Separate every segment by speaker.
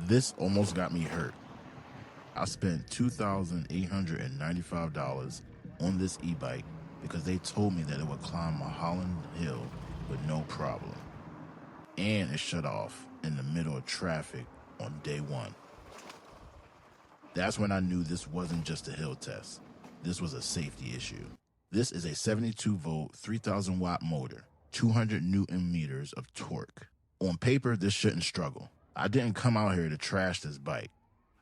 Speaker 1: This almost got me hurt. I spent $2,895 on this e-bike because they told me that it would climb a Holland hill with no problem. And it shut off in the middle of traffic on day one. That's when I knew this wasn't just a hill test. This was a safety issue. This is a 72-volt, 3,000-watt motor, 200 Newton meters of torque. On paper, this shouldn't struggle. I didn't come out here to trash this bike.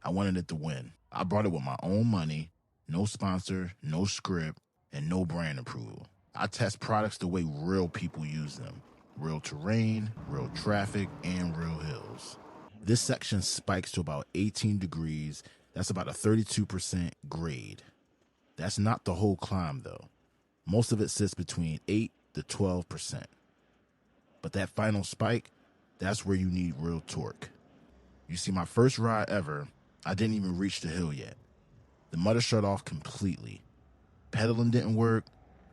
Speaker 1: I wanted it to win. I brought it with my own money, no sponsor, no script, and no brand approval. I test products the way real people use them. Real terrain, real traffic, and real hills. This section spikes to about 18 degrees. That's about a 32% grade. That's not the whole climb though. Most of it sits between 8 to 12%. But that final spike, that's where you need real torque. You see, my first ride ever, I didn't even reach the hill yet. The motor shut off completely. Pedaling didn't work.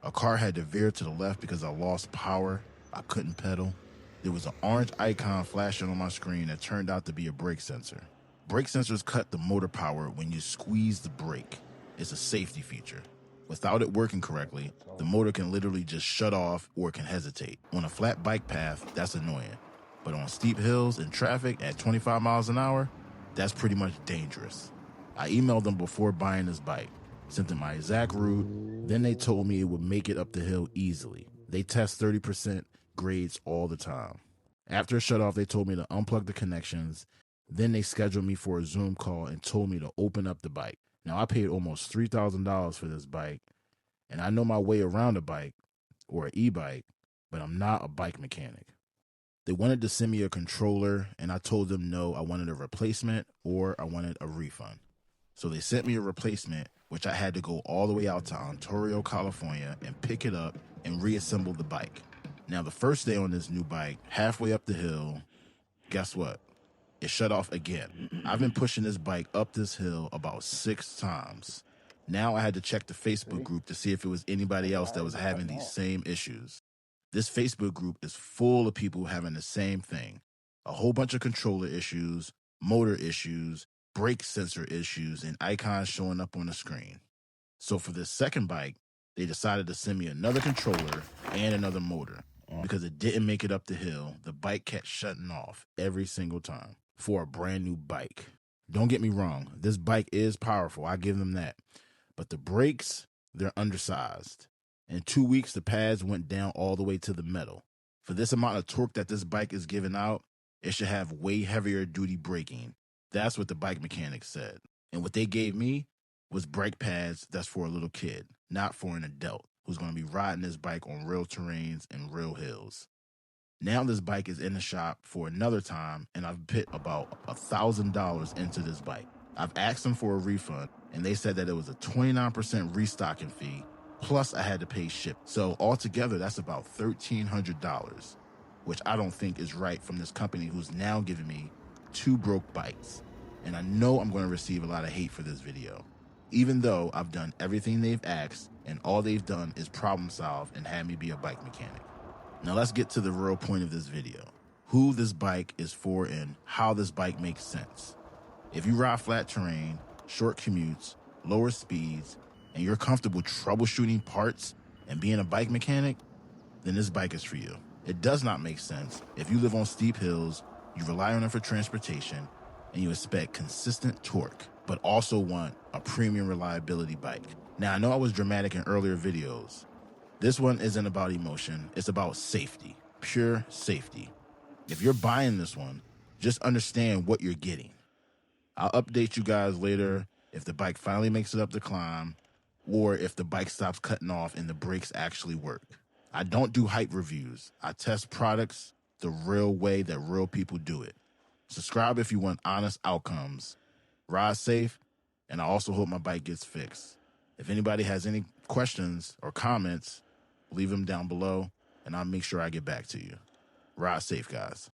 Speaker 1: A car had to veer to the left because I lost power. I couldn't pedal. There was an orange icon flashing on my screen that turned out to be a brake sensor. Brake sensors cut the motor power when you squeeze the brake. It's a safety feature. Without it working correctly, the motor can literally just shut off or it can hesitate. On a flat bike path, that's annoying. But on steep hills and traffic at 25 miles an hour, that's pretty much dangerous. I emailed them before buying this bike, sent them my exact route, then they told me it would make it up the hill easily. They test 30% grades all the time. After it shut off, they told me to unplug the connections. Then they scheduled me for a Zoom call and told me to open up the bike. Now, I paid almost $3,000 for this bike, and I know my way around a bike or an e-bike, but I'm not a bike mechanic. They wanted to send me a controller, and I told them no, I wanted a replacement or I wanted a refund. So they sent me a replacement, which I had to go all the way out to Ontario, California, and pick it up and reassemble the bike. Now, the first day on this new bike, halfway up the hill, guess what? It shut off again. I've been pushing this bike up this hill about 6 times. Now I had to check the Facebook group to see if it was anybody else that was having these same issues. This Facebook group is full of people having the same thing. A whole bunch of controller issues, motor issues, brake sensor issues, and icons showing up on the screen. So for this second bike, they decided to send me another controller and another motor. Because it didn't make it up the hill, the bike kept shutting off every single time for a brand new bike. Don't get me wrong, this bike is powerful, I give them that. But the brakes, they're undersized. In 2 weeks, the pads went down all the way to the metal. For this amount of torque that this bike is giving out, it should have way heavier duty braking. That's what the bike mechanic said. And what they gave me was brake pads that's for a little kid, not for an adult who's going to be riding this bike on real terrains and real hills. Now this bike is in the shop for another time, and I've put about $1,000 into this bike. I've asked them for a refund, and they said that it was a 29% restocking fee, plus I had to pay ship. So altogether, that's about $1,300, which I don't think is right from this company who's now giving me 2 broke bikes. And I know I'm going to receive a lot of hate for this video, even though I've done everything they've asked, and all they've done is problem solve and have me be a bike mechanic. Now let's get to the real point of this video. Who this bike is for and how this bike makes sense. If you ride flat terrain, short commutes, lower speeds, and you're comfortable troubleshooting parts and being a bike mechanic, then this bike is for you. It does not make sense if you live on steep hills, you rely on it for transportation, and you expect consistent torque, but also want a premium reliability bike. Now, I know I was dramatic in earlier videos. This one isn't about emotion, it's about safety, pure safety. If you're buying this one, just understand what you're getting. I'll update you guys later if the bike finally makes it up the climb, or if the bike stops cutting off and the brakes actually work. I don't do hype reviews. I test products the real way that real people do it. Subscribe if you want honest outcomes. Ride safe, and I also hope my bike gets fixed. If anybody has any questions or comments, leave them down below, and I'll make sure I get back to you. Ride safe, guys.